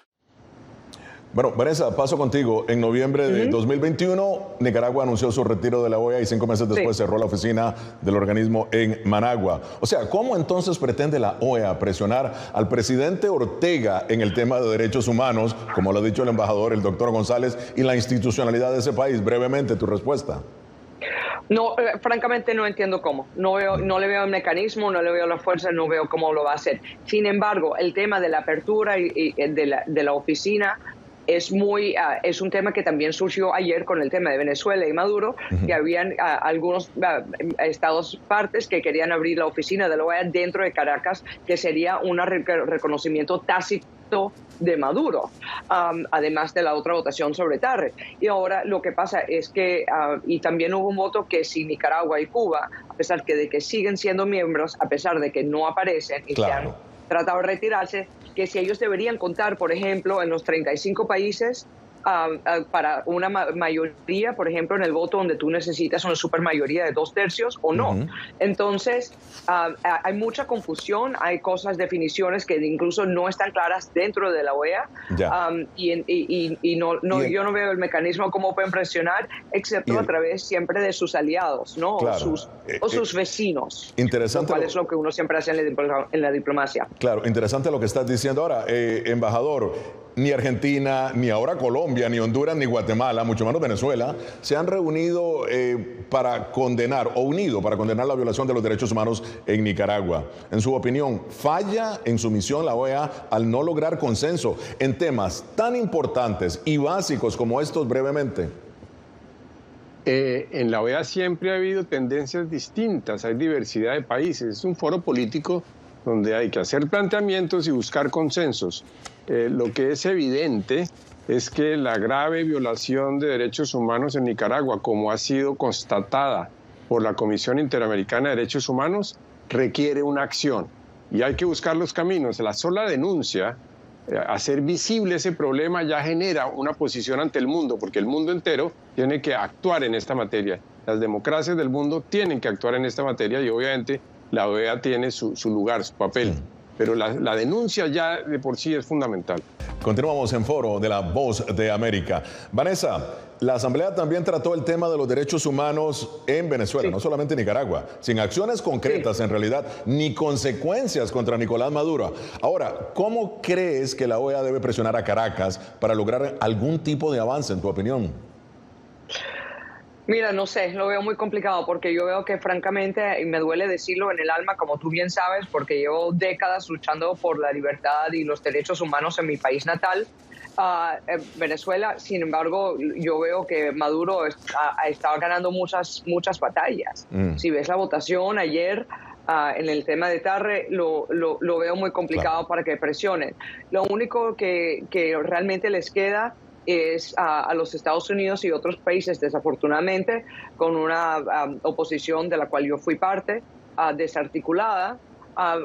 Bueno, Vanessa, paso contigo. En noviembre de 2021, Nicaragua anunció su retiro de la OEA y 5 meses después cerró la oficina del organismo en Managua. O sea, ¿cómo entonces pretende la OEA presionar al presidente Ortega en el tema de derechos humanos, como lo ha dicho el embajador, el doctor González, y la institucionalidad de ese país? Brevemente, tu respuesta. No, francamente no entiendo cómo. No le veo el mecanismo, no le veo la fuerza, no veo cómo lo va a hacer. Sin embargo, el tema de la apertura y de la oficina es un tema que también surgió ayer con el tema de Venezuela y Maduro, que habían algunos estados partes que querían abrir la oficina de la OEA dentro de Caracas, que sería un reconocimiento tácito de Maduro, además de la otra votación sobre TARRE. Y ahora lo que pasa es que, y también hubo un voto que si Nicaragua y Cuba, a pesar de que siguen siendo miembros, a pesar de que no aparecen y se han tratado de retirarse, que si ellos deberían contar, por ejemplo, en los 35 países para una mayoría, por ejemplo, en el voto donde tú necesitas una supermayoría de 2/3 o no. Entonces, hay mucha confusión, hay definiciones que incluso no están claras dentro de la OEA yo no veo el mecanismo cómo pueden presionar, excepto a través siempre de sus aliados, ¿no? Claro. o sus vecinos. Interesante. Lo cual es lo que uno siempre hace en la diplomacia. Claro, interesante lo que estás diciendo ahora, embajador. Ni Argentina, ni ahora Colombia, ni Honduras, ni Guatemala, mucho menos Venezuela, se han reunido para condenar la violación de los derechos humanos en Nicaragua. En su opinión, ¿falla en su misión la OEA al no lograr consenso en temas tan importantes y básicos como estos brevemente? En la OEA siempre ha habido tendencias distintas, hay diversidad de países, es un foro político donde hay que hacer planteamientos y buscar consensos. Lo que es evidente es que la grave violación de derechos humanos en Nicaragua, como ha sido constatada por la Comisión Interamericana de Derechos Humanos, requiere una acción y hay que buscar los caminos. La sola denuncia, hacer visible ese problema ya genera una posición ante el mundo, porque el mundo entero tiene que actuar en esta materia. Las democracias del mundo tienen que actuar en esta materia y obviamente la OEA tiene su lugar, su papel. Pero la denuncia ya de por sí es fundamental. Continuamos en Foro de la Voz de América. Vanessa, la Asamblea también trató el tema de los derechos humanos en Venezuela, no solamente en Nicaragua, sin acciones concretas en realidad, ni consecuencias contra Nicolás Maduro. Ahora, ¿cómo crees que la OEA debe presionar a Caracas para lograr algún tipo de avance, en tu opinión? Mira, no sé, lo veo muy complicado porque yo veo que francamente, y me duele decirlo en el alma, como tú bien sabes, porque llevo décadas luchando por la libertad y los derechos humanos en mi país natal, Venezuela. Sin embargo, yo veo que Maduro estaba ganando muchas batallas. Si ves la votación ayer en el tema de Tarre, lo veo muy complicado para que presionen. Lo único que realmente les queda es a los Estados Unidos y otros países, desafortunadamente, con una oposición de la cual yo fui parte, desarticulada,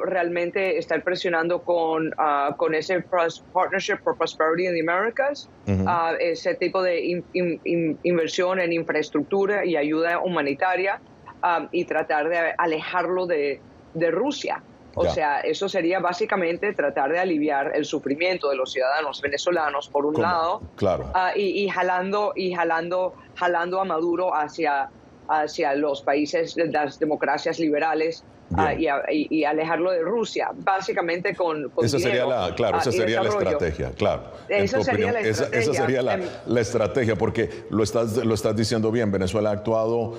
realmente estar presionando con ese Partnership for Prosperity in the Americas, ese tipo de inversión en infraestructura y ayuda humanitaria, y tratar de alejarlo de Rusia. O sea, eso sería básicamente tratar de aliviar el sufrimiento de los ciudadanos venezolanos, por un lado, y jalando a Maduro hacia los países, las democracias liberales, y alejarlo de Rusia, básicamente con esa sería la estrategia, claro. Esa sería la estrategia, porque lo estás diciendo bien. Venezuela ha actuado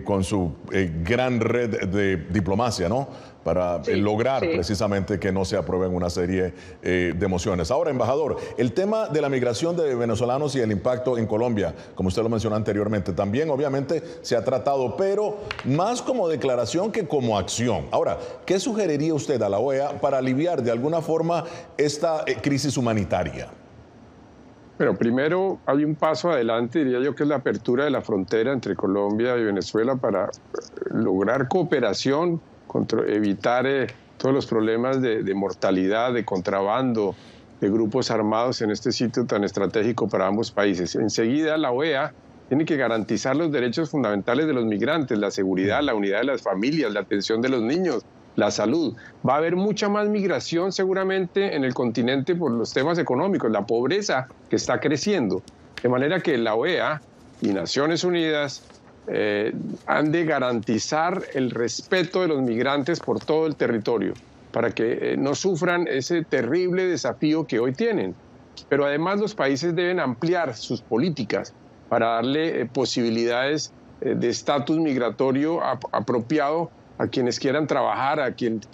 con su gran red de diplomacia, ¿no?, para lograr precisamente que no se aprueben una serie de mociones. Ahora, embajador, el tema de la migración de venezolanos y el impacto en Colombia, como usted lo mencionó anteriormente, también obviamente se ha tratado, pero más como declaración que como acción. Ahora, ¿qué sugeriría usted a la OEA para aliviar de alguna forma esta crisis humanitaria? Bueno, primero hay un paso adelante, diría yo, que es la apertura de la frontera entre Colombia y Venezuela para lograr cooperación, evitar todos los problemas de mortalidad, de contrabando, de grupos armados en este sitio tan estratégico para ambos países. Enseguida, la OEA tiene que garantizar los derechos fundamentales de los migrantes, la seguridad, la unidad de las familias, la atención de los niños, la salud. Va a haber mucha más migración seguramente en el continente por los temas económicos, la pobreza que está creciendo. De manera que la OEA y Naciones Unidas han de garantizar el respeto de los migrantes por todo el territorio para que no sufran ese terrible desafío que hoy tienen. Pero además los países deben ampliar sus políticas para darle posibilidades de estatus migratorio apropiado a quienes quieran trabajar, a quienes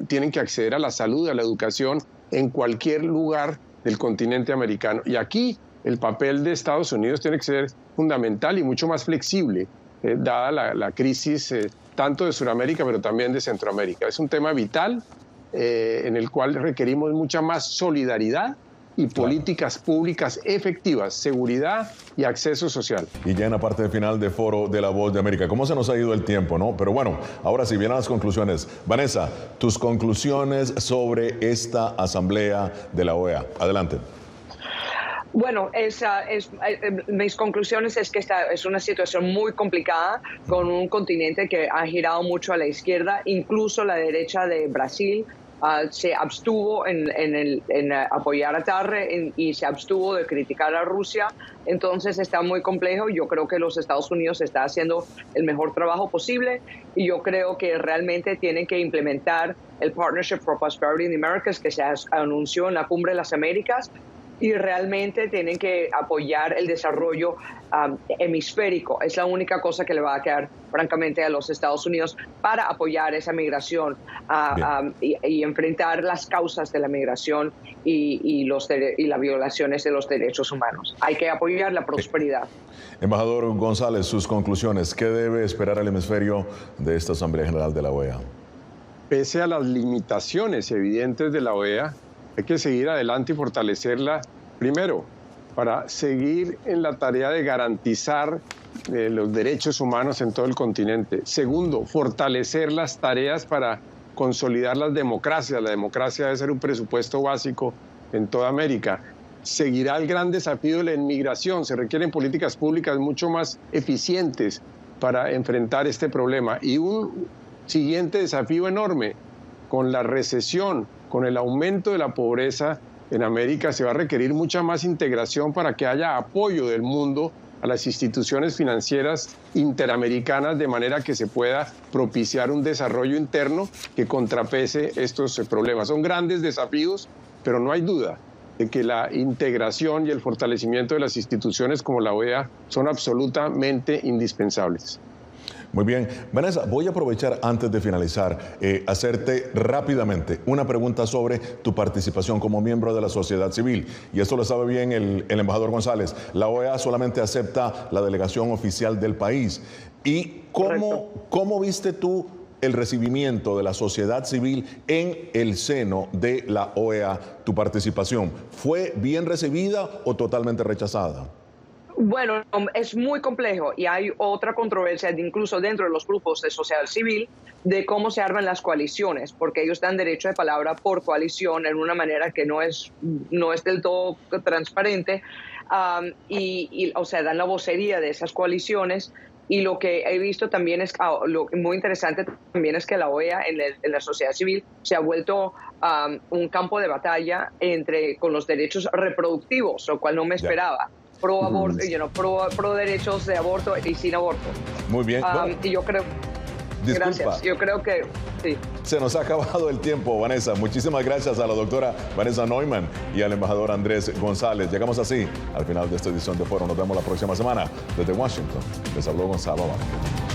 tienen que acceder a la salud, a la educación en cualquier lugar del continente americano. Y aquí el papel de Estados Unidos tiene que ser fundamental y mucho más flexible, dada la crisis tanto de Sudamérica, pero también de Centroamérica. Es un tema vital en el cual requerimos mucha más solidaridad y políticas públicas efectivas, seguridad y acceso social. Y ya en la parte final de Foro de la Voz de América, ¿cómo se nos ha ido el tiempo, no? Pero bueno, ahora sí, vienen las conclusiones. Vanessa, tus conclusiones sobre esta asamblea de la OEA. Adelante. Bueno, mis conclusiones es que esta es una situación muy complicada con un continente que ha girado mucho a la izquierda, incluso la derecha de Brasil se abstuvo en apoyar a Tarre y se abstuvo de criticar a Rusia. Entonces está muy complejo. Yo creo que los Estados Unidos está haciendo el mejor trabajo posible y yo creo que realmente tienen que implementar el Partnership for Prosperity in the Americas que se anunció en la Cumbre de las Américas, y realmente tienen que apoyar el desarrollo hemisférico. Es la única cosa que le va a quedar, francamente, a los Estados Unidos para apoyar esa migración y enfrentar las causas de la migración y las violaciones de los derechos humanos. Hay que apoyar la prosperidad. Embajador González, sus conclusiones. ¿Qué debe esperar el hemisferio de esta Asamblea General de la OEA? Pese a las limitaciones evidentes de la OEA, hay que seguir adelante y fortalecerla, primero, para seguir en la tarea de garantizar los derechos humanos en todo el continente. Segundo, fortalecer las tareas para consolidar las democracias. La democracia debe ser un presupuesto básico en toda América. Seguirá el gran desafío de la inmigración. Se requieren políticas públicas mucho más eficientes para enfrentar este problema. Y un siguiente desafío enorme, con la recesión, con el aumento de la pobreza en América, se va a requerir mucha más integración para que haya apoyo del mundo a las instituciones financieras interamericanas, de manera que se pueda propiciar un desarrollo interno que contrapese estos problemas. Son grandes desafíos, pero no hay duda de que la integración y el fortalecimiento de las instituciones como la OEA son absolutamente indispensables. Muy bien. Vanessa, voy a aprovechar antes de finalizar, hacerte rápidamente una pregunta sobre tu participación como miembro de la sociedad civil. Y esto lo sabe bien el embajador González. La OEA solamente acepta la delegación oficial del país. ¿Y cómo viste tú el recibimiento de la sociedad civil en el seno de la OEA, tu participación? ¿Fue bien recibida o totalmente rechazada? Bueno, es muy complejo y hay otra controversia incluso dentro de los grupos de sociedad civil de cómo se arman las coaliciones, porque ellos dan derecho de palabra por coalición en una manera que no es del todo transparente o sea, dan la vocería de esas coaliciones. Y lo que he visto también es, lo muy interesante también es que la OEA en la sociedad civil se ha vuelto un campo de batalla con los derechos reproductivos, lo cual no me esperaba. Pro aborto, pro derechos de aborto y sin aborto. Muy bien. Y yo creo... Disculpa. Gracias. Yo creo que sí. Se nos ha acabado el tiempo, Vanessa. Muchísimas gracias a la doctora Vanessa Neumann y al embajador Andrés González. Llegamos así al final de esta edición de Foro. Nos vemos la próxima semana. Desde Washington, les habló Gonzalo Vázquez.